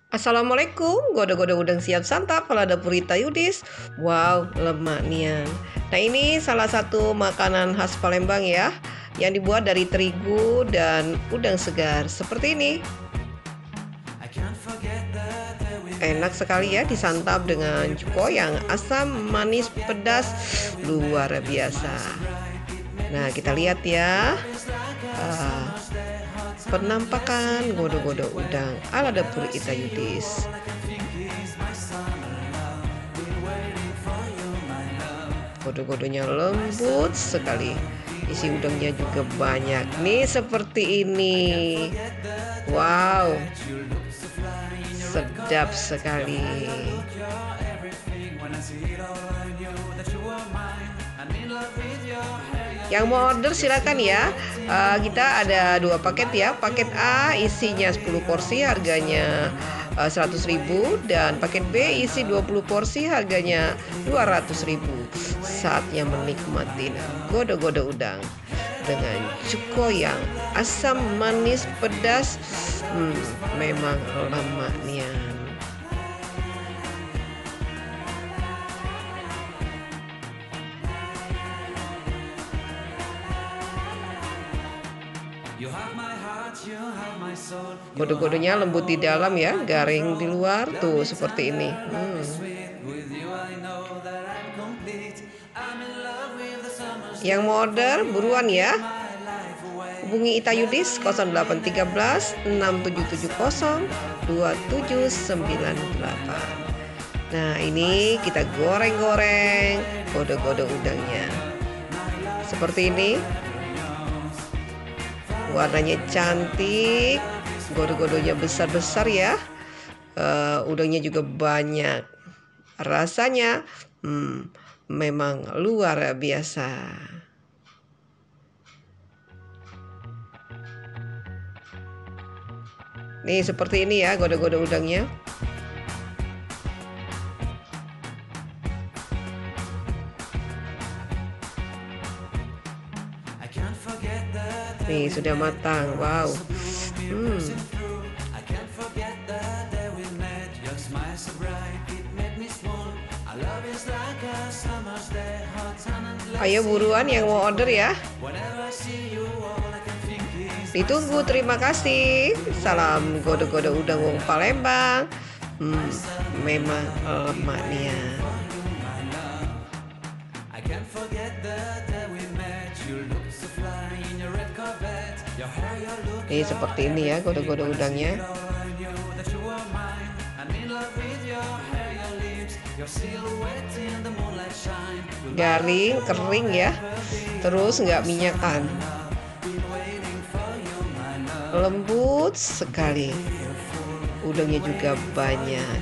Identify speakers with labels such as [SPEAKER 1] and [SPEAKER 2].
[SPEAKER 1] Assalamualaikum, godo-godo udang siap santap ala dapur Ita Yudis. Wow, lemaknya. Nah, ini salah satu makanan khas Palembang ya, yang dibuat dari terigu dan udang segar seperti ini. Enak sekali ya disantap dengan cuko yang asam, manis, pedas, luar biasa. Nah, kita lihat ya. Penampakan godo-godo udang ala dapur Ita Yudis. Godo-godonya lembut sekali, isi udangnya juga banyak nih seperti ini. Wow, sedap sekali. Yang mau order silakan ya. Kita ada 2 paket ya. Paket A isinya 10 porsi harganya 100.000 dan paket B isi 20 porsi harganya 200.000. Saatnya menikmati godo-godo udang dengan cuko yang asam, manis, pedas. Memang lemaknya. Godo-godonya lembut di dalam ya, garing di luar tuh seperti ini. Yang mau order buruan ya. Hubungi Ita Yudis 0813 6770 2798. Nah, ini kita goreng-goreng godo-godo udangnya. Seperti ini. Warnanya cantik, godo-godonya besar-besar ya. Udangnya juga banyak. Rasanya memang luar biasa. Nih seperti ini ya godo-godo udangnya. Nih sudah matang. Wow. Ayo buruan yang mau order ya. Ditunggu, terima kasih. Salam godo-godo udang wong Palembang. Memang lemaknya. Ini seperti ini ya godo-godo udangnya. Garing, kering ya. Terus nggak minyakan. Lembut sekali. Udangnya juga banyak.